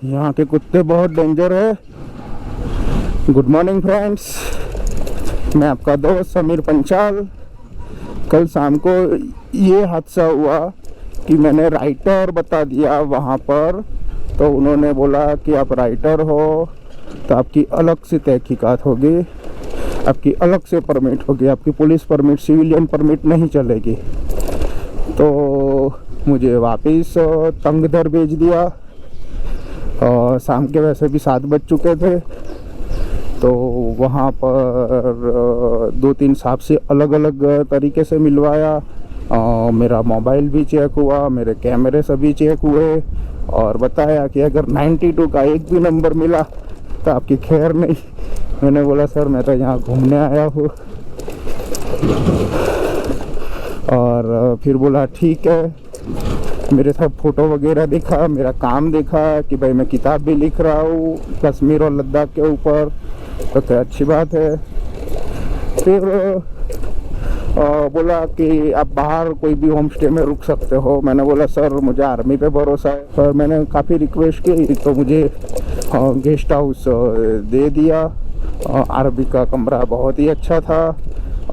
यहाँ के कुत्ते बहुत डेंजर है। गुड मॉर्निंग फ्रेंड्स, मैं आपका दोस्त समीर पंचाल। कल शाम को ये हादसा हुआ कि मैंने राइटर बता दिया वहाँ पर, तो उन्होंने बोला कि आप राइटर हो तो आपकी अलग से तहकीकात होगी, आपकी अलग से परमिट होगी, आपकी पुलिस परमिट, सिविलियन परमिट नहीं चलेगी। तो मुझे वापस तंगधर भेज दिया और शाम के वैसे भी 7 बज चुके थे। तो वहाँ पर 2-3 साहब से अलग अलग तरीके से मिलवाया। मेरा मोबाइल भी चेक हुआ, मेरे कैमरे सभी चेक हुए और बताया कि अगर 92 का एक भी नंबर मिला तो आपकी खैर नहीं। मैंने बोला सर मैं तो यहाँ घूमने आया हूँ। और फिर बोला ठीक है, मेरे साथ फ़ोटो वगैरह देखा, मेरा काम देखा कि भाई मैं किताब भी लिख रहा हूँ कश्मीर और लद्दाख के ऊपर, तो अच्छी बात है। फिर बोला कि आप बाहर कोई भी होम स्टे में रुक सकते हो। मैंने बोला सर मुझे आर्मी पे भरोसा है। सर मैंने काफ़ी रिक्वेस्ट की तो मुझे गेस्ट हाउस दे दिया। आर्मी का कमरा बहुत ही अच्छा था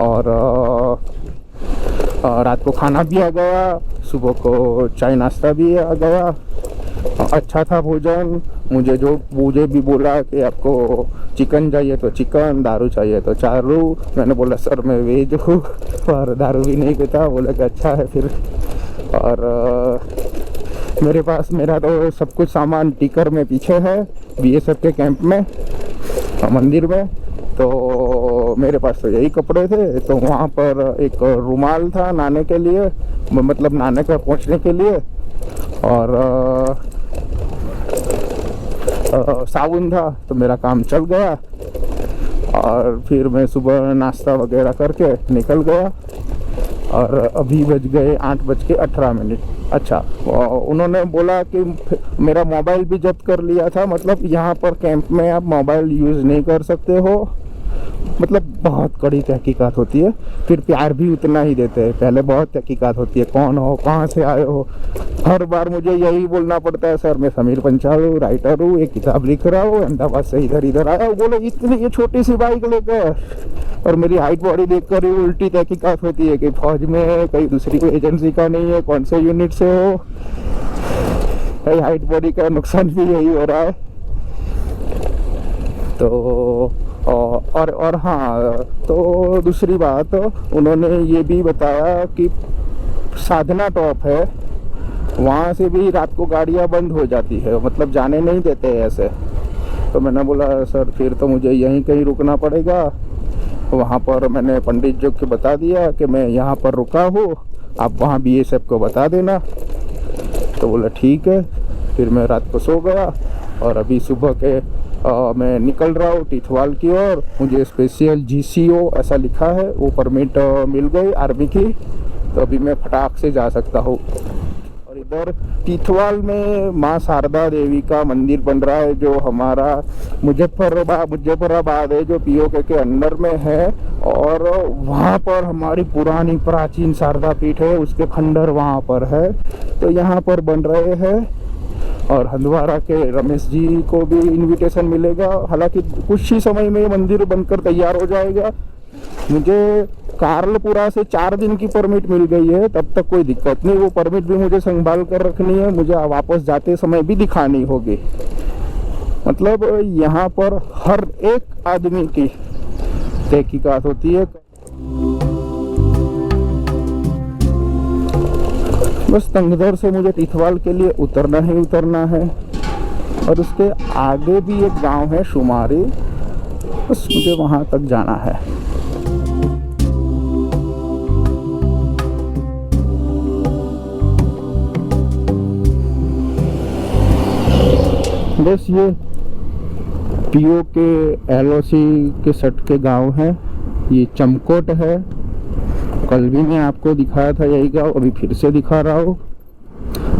और रात को खाना भी आ गया, सुबह को चाय नाश्ता भी आ गया, अच्छा था भोजन। मुझे भी बोला कि आपको चिकन चाहिए तो चिकन, दारू चाहिए तो चारू। मैंने बोला सर मैं वेज हूँ और दारू भी नहीं पीता। बोला कि अच्छा है फिर। और मेरे पास मेरा तो सब कुछ सामान टिकर में पीछे है बीएसएफ के कैंप में, मंदिर में। तो मेरे पास तो यही कपड़े थे। तो वहाँ पर एक रुमाल था नहाने के लिए, मतलब नहाने का पहुँचने के लिए, और साबुन था। तो मेरा काम चल गया और फिर मैं सुबह नाश्ता वगैरह करके निकल गया। और अभी बज गए 8:18। अच्छा, उन्होंने बोला कि मेरा मोबाइल भी जब्त कर लिया था। मतलब यहाँ पर कैंप में आप मोबाइल यूज़ नहीं कर सकते हो। मतलब बहुत कड़ी तहकीकात होती है। फिर प्यार भी उतना ही देते हैं। पहले बहुत तहकीकात होती है, कौन हो, कहाँ से आए हो। हर बार मुझे यही बोलना पड़ता है सर मैं समीर पंचाल हूँ, राइटर हूँ, एक किताब लिख रहा हूँ, अहमदाबाद से इधर आया हूँ। बोले इतनी ये छोटी सी बाइक लेकर, और मेरी हाइट बॉडी देखकर ही उल्टी तहकीकात होती है कि फौज में है, कहीं दूसरी कोई एजेंसी का नहीं है, कौन से यूनिट से हो। कहीं हाइट बॉडी का नुकसान भी यही हो रहा है। तो और हाँ, तो दूसरी बात उन्होंने ये भी बताया कि साधना टॉप है, वहाँ से भी रात को गाड़ियाँ बंद हो जाती है, मतलब जाने नहीं देते ऐसे। तो मैंने बोला सर फिर तो मुझे यहीं कहीं रुकना पड़ेगा। वहाँ पर मैंने पंडित जी को बता दिया कि मैं यहाँ पर रुका हूँ, आप वहाँ बीएसएफ को बता देना। तो बोला ठीक है। फिर मैं रात को सो गया और अभी सुबह के मैं निकल रहा हूँ टिथवाल की ओर। मुझे स्पेशल जीसीओ ऐसा लिखा है, वो परमिट मिल गई आर्मी की। तो अभी मैं फटाक से जा सकता हूँ। और इधर टिथवाल में माँ शारदा देवी का मंदिर बन रहा है, जो हमारा मुजफ्फराबाद है, जो पीओके के अंडर में है। और वहाँ पर हमारी पुरानी प्राचीन शारदा पीठ है, उसके खंडर वहाँ पर है। तो यहाँ पर बन रहे हैं और हंदवाड़ा के रमेश जी को भी इनविटेशन मिलेगा। हालांकि कुछ ही समय में मंदिर बनकर तैयार हो जाएगा। मुझे कारलपुरा से 4 दिन की परमिट मिल गई है, तब तक कोई दिक्कत नहीं। वो परमिट भी मुझे संभाल कर रखनी है, मुझे वापस जाते समय भी दिखानी होगी। मतलब यहाँ पर हर एक आदमी की तहकीकात होती है। बस तंगधर से मुझे टिथवाल के लिए उतरना ही उतरना है और उसके आगे भी एक गांव है शुमारी, बस मुझे वहां तक जाना है। बस ये पीओके एलओसी के सट के गांव है। ये चमकोट है। कल भी मैं आपको दिखाया था यही गाँव, अभी फिर से दिखा रहा हूँ।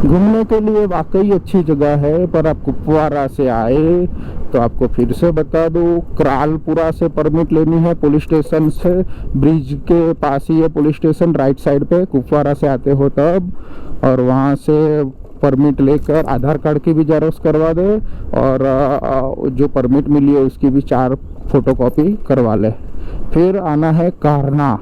घूमने के लिए वाकई अच्छी जगह है, पर आप कुपवारा से आए तो आपको फिर से बता दूँ, करालपुरा से परमिट लेनी है पुलिस स्टेशन से। ब्रिज के पास ही है पुलिस स्टेशन, राइट साइड पे। कुपवारा से आते हो तब, और वहाँ से परमिट लेकर आधार कार्ड की भी जेरॉक्स करवा दे और जो परमिट मिली है उसकी भी 4 फोटोकॉपी करवा ले। फिर आना है कारना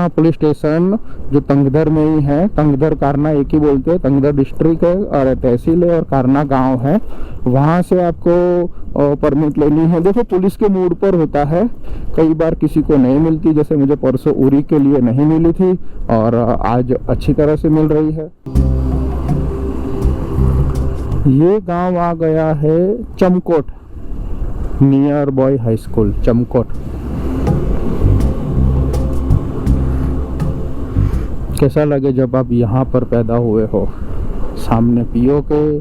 पुलिस स्टेशन, जो तंगधर में ही है। तंगधर कारना एक ही बोलते हैं। तंगधर डिस्ट्रिक्ट है और तहसील है और कारना गांव है। वहाँ से आपको परमिट लेनी है। देखो पुलिस के मूड पर होता है, कई बार किसी को नहीं मिलती, जैसे मुझे परसों उरी के लिए नहीं मिली थी और आज अच्छी तरह से मिल रही है। ये गांव आ गया है चमकोट, नियर बॉय हाई स्कूल चमकोट। कैसा लगे जब आप यहाँ पर पैदा हुए हो। सामने पीओ के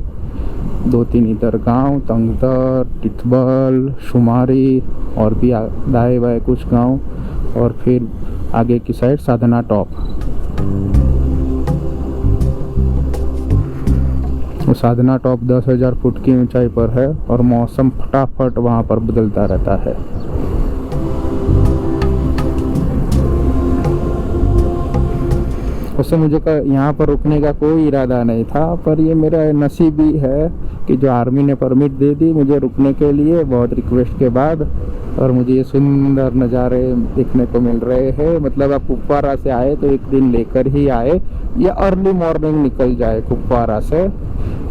2-3 इधर गांव, तंगधर, टिटबल, शुमारी और भी दाएं बाएं कुछ गांव, और फिर आगे की साइड साधना टॉप। साधना टॉप 10,000 फुट की ऊंचाई पर है और मौसम फटाफट वहाँ पर बदलता रहता है। उससे मुझे यहाँ पर रुकने का कोई इरादा नहीं था, पर ये मेरा नसीब ही है कि जो आर्मी ने परमिट दे दी मुझे रुकने के लिए बहुत रिक्वेस्ट के बाद, और मुझे ये सुंदर नज़ारे देखने को मिल रहे हैं। मतलब आप कुपवारा से आए तो एक दिन लेकर ही आए या अर्ली मॉर्निंग निकल जाए कुपवारा से,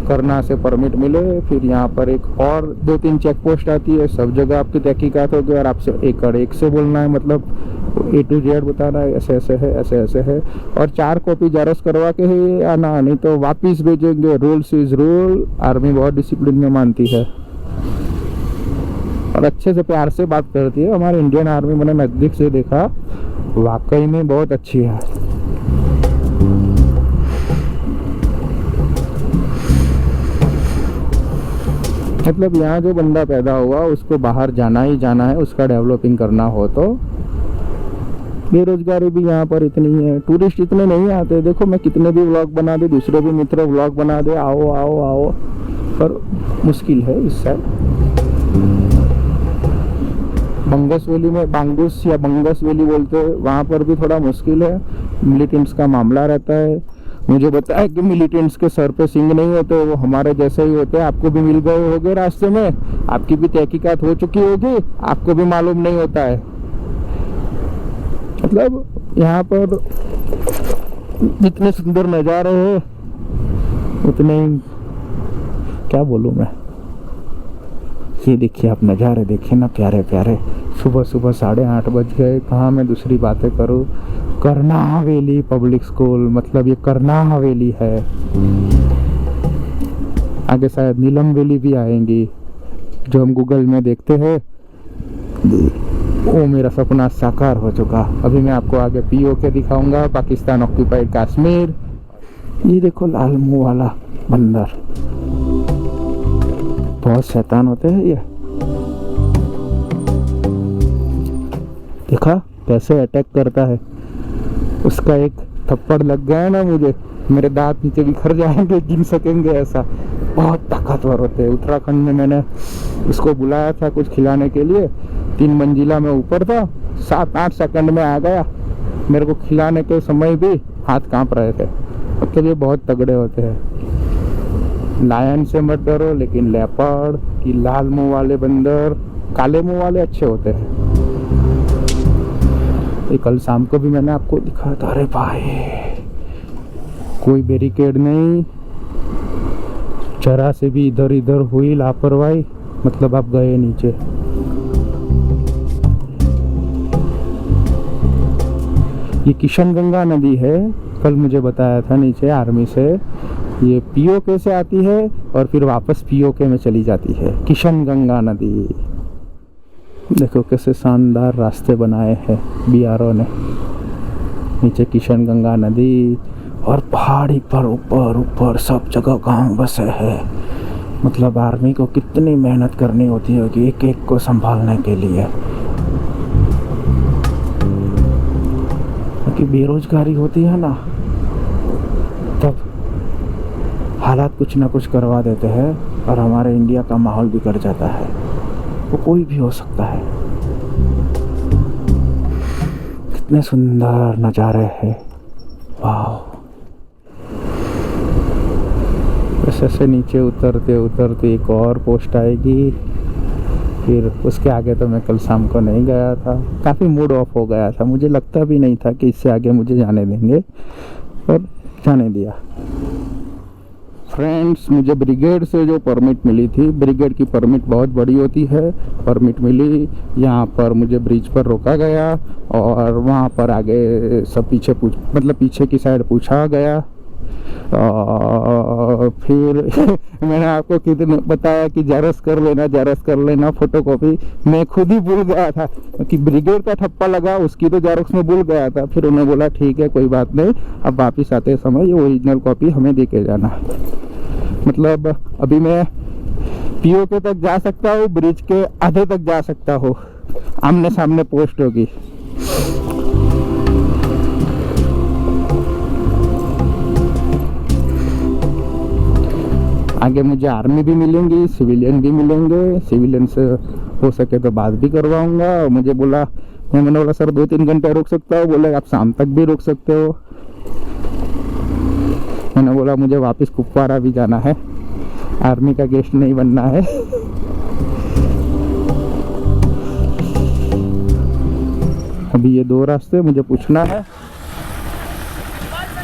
करना से परमिट मिले। फिर यहाँ पर एक और 2-3 चेक पोस्ट आती है, सब जगह आपकी तहकीकात होगी और आपसे एक से बोलना है, मतलब A to Z बताना है, ऐसे ऐसे है, ऐसे ऐसे है। और 4 कॉपी जेरॉक्स करवा के ही आना, नहीं तो वापिस भेजेंगे। Rules is rule. आर्मी बहुत डिसिप्लिन में मानती है और अच्छे से प्यार से बात करती है। हमारी इंडियन आर्मी मैंने नज़दीक से देखा, वाकई में बहुत अच्छी है। मतलब यहाँ जो बंदा पैदा हुआ उसको बाहर जाना ही जाना है, उसका डेवलपिंग करना हो तो। बेरोजगारी भी यहाँ पर इतनी है, टूरिस्ट इतने नहीं आते। देखो मैं कितने भी व्लॉग बना दे, दूसरे भी मित्र व्लॉग बना दे, आओ आओ आओ, पर मुश्किल है इस साइड। बंगस वैली में, बांगुस या बंगस वैली बोलते हैं, वहाँ पर भी थोड़ा मुश्किल है, मिलिटेंट्स का मामला रहता है। मुझे बताया कि मिलिटेंट्स के सर पे सिंग नहीं होते, वो हमारे जैसे ही होते हैं। आपको भी मिल गए होंगे रास्ते में, आपकी भी तहकीकात हो चुकी होगी, आपको भी मालूम नहीं होता है। मतलब यहाँ पर जितने सुंदर नज़ारे हैं उतने ही, क्या बोलूँ मैं। ये देखिए आप नज़ारे देखिए ना, प्यारे प्यारे। सुबह सुबह 8:30 बज गए, कहाँ मैं दूसरी बातें करूँ। करना हवेली पब्लिक स्कूल, मतलब ये करना हवेली है। आगे शायद नीलम वैली भी आएंगी, जो हम गूगल में देखते हैं। वो मेरा सपना साकार हो चुका। अभी मैं आपको आगे POK दिखाऊंगा, पाकिस्तान ऑक्यूपाइड कश्मीर। ये देखो लाल मुंह वाला बंदर, बहुत शैतान होते हैं ये। देखा कैसे अटैक करता है। उसका एक थप्पड़ लग गया है ना मुझे, मेरे दांत नीचे बिखर जाएंगे, गिन सकेंगे ऐसा। बहुत ताकतवर होते हैं। उत्तराखंड में मैंने उसको बुलाया था कुछ खिलाने के लिए, 3 मंजिला में ऊपर था, 7-8 सेकंड में आ गया। मेरे को खिलाने के समय भी हाथ कांप रहे थे। मतलब ये बहुत तगड़े होते हैं। लायन से मत डरो, लेकिन लेपर्ड की लाल मुंह वाले बंदर, काले मुंह वाले अच्छे होते हैं। ये कल शाम को भी मैंने आपको दिखाया था। अरे भाई कोई बैरिकेड नहीं, जरा से भी इधर इधर हुई लापरवाही, मतलब आप गए नीचे। ये किशन गंगा नदी है, कल मुझे बताया था नीचे आर्मी से। ये POK से आती है और फिर वापस POK में चली जाती है, किशन गंगा नदी। देखो कैसे शानदार रास्ते बनाए हैं BRO ने। नीचे किशन गंगा नदी और पहाड़ी पर ऊपर ऊपर सब जगह गांव बसे हैं। मतलब आर्मी को कितनी मेहनत करनी होती है कि एक एक को संभालने के लिए। क्योंकि बेरोजगारी होती है ना, तब हालात कुछ ना कुछ करवा देते हैं और हमारे इंडिया का माहौल बिगड़ जाता है। वो कोई भी हो सकता है। कितने सुंदर नज़ारे हैं, वाह। ऐसे से नीचे उतरते उतरते एक और पोस्ट आएगी, फिर उसके आगे तो मैं कल शाम को नहीं गया था, काफ़ी मूड ऑफ हो गया था, मुझे लगता भी नहीं था कि इससे आगे मुझे जाने देंगे, पर जाने दिया। फ्रेंड्स, मुझे ब्रिगेड से जो परमिट मिली थी, ब्रिगेड की परमिट बहुत बड़ी होती है, परमिट मिली, यहाँ पर मुझे ब्रिज पर रोका गया और वहाँ पर आगे सब पीछे मतलब पीछे की साइड पूछा गया। फिर मैंने आपको कितने बताया कि जेरॉक्स कर लेना फोटोकॉपी, मैं खुद ही भूल गया था कि ब्रिगेड का ठप्पा लगा, उसकी तो जेरॉक्स में भूल गया था। फिर उन्होंने बोला ठीक है कोई बात नहीं, अब वापिस आते समय ये ओरिजिनल कॉपी हमें दे के जाना। मतलब अभी मैं पीओके तक जा सकता हूँ, ब्रिज के आधे तक जा सकता हूँ, आमने सामने पोस्ट होगी। आगे मुझे आर्मी भी मिलेंगी, सिविलियन भी मिलेंगे, सिविलियन से हो सके तो बात भी करवाऊंगा। मुझे बोला, मैंने बोला सर 2-3 घंटे रुक सकता हूँ, बोले आप शाम तक भी रुक सकते हो। मैंने बोला मुझे वापस कुपवाड़ा भी जाना है, आर्मी का गेस्ट नहीं बनना है। अभी ये 2 रास्ते मुझे पूछना है।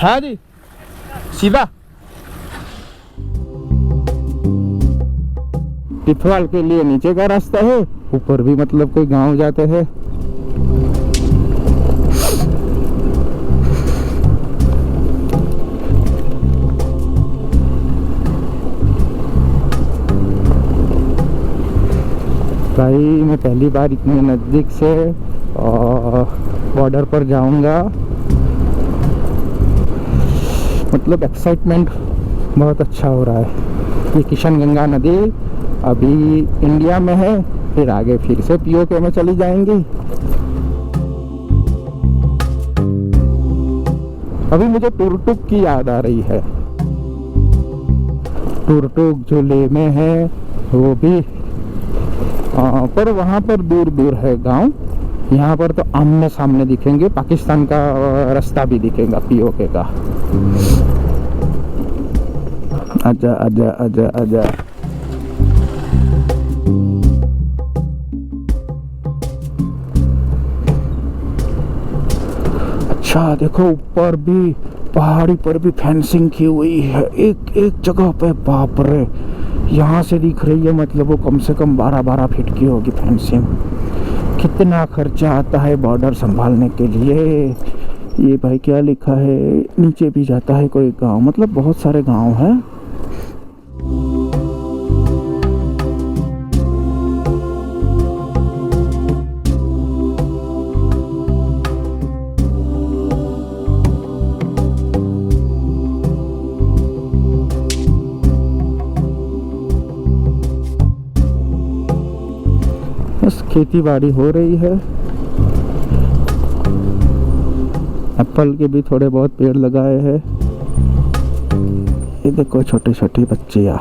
हाँ जी, सीधा टिफवाल के लिए नीचे का रास्ता है, ऊपर भी मतलब कोई गांव जाते हैं। भाई मैं पहली बार इतने नज़दीक से बॉर्डर पर जाऊंगा, मतलब एक्साइटमेंट बहुत अच्छा हो रहा है। ये किशन गंगा नदी अभी इंडिया में है, फिर आगे फिर से पीओके में चली जाएंगी। अभी मुझे टुरटुक की याद आ रही है, टुरटुक जो लेह में है वो भी, पर वहाँ पर दूर दूर है गांव, यहाँ पर तो आमने सामने दिखेंगे, पाकिस्तान का रास्ता भी दिखेगा पीओके का। आजा आजा आजा आजा। अच्छा देखो, ऊपर भी पहाड़ी पर भी फेंसिंग की हुई है, एक एक जगह पे, बाप रे, यहाँ से दिख रही है, मतलब वो कम से कम 12-12 फीट की होगी फेंसिंग। कितना खर्चा आता है बॉर्डर संभालने के लिए। ये भाई क्या लिखा है, नीचे भी जाता है कोई गांव, मतलब बहुत सारे गांव हैं। बस खेती बाड़ी हो रही है, एप्पल के भी थोड़े बहुत पेड़ लगाए हैं। ये देखो छोटे छोटे बच्चियाँ।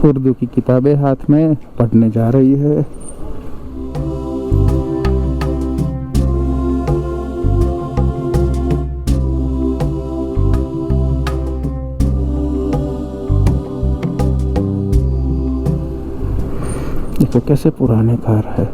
उर्दू की किताबें हाथ में पढ़ने जा रही है। देखो कैसे पुराने घर है।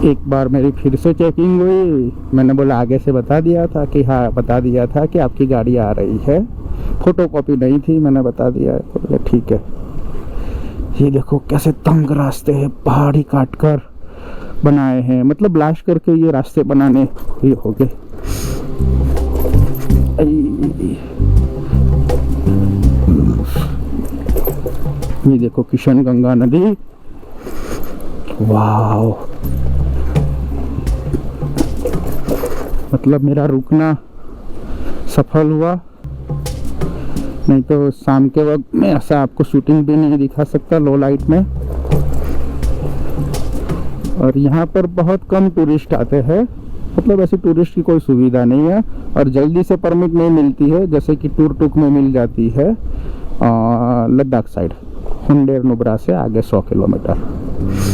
एक बार मेरी फिर से चेकिंग हुई, मैंने बोला आगे से बता दिया था कि हाँ, बता दिया था कि आपकी गाड़ी आ रही है, फोटोकॉपी नहीं थी, मैंने बता दिया। बोले ठीक है। ये देखो कैसे तंग रास्ते हैं, पहाड़ी काट कर बनाए हैं, मतलब ब्लास्ट करके ये रास्ते बनाने ये हो गए। ये देखो किशन गंगा नदी, वाह, मतलब मेरा रुकना सफल हुआ। नहीं तो शाम के वक्त में ऐसा आपको शूटिंग भी नहीं दिखा सकता लो लाइट में। और यहाँ पर बहुत कम टूरिस्ट आते हैं, मतलब ऐसी टूरिस्ट की कोई सुविधा नहीं है और जल्दी से परमिट नहीं मिलती है, जैसे कि टूर टुक में मिल जाती है लद्दाख साइड, हुंडेर नुब्रा से आगे 100 किलोमीटर।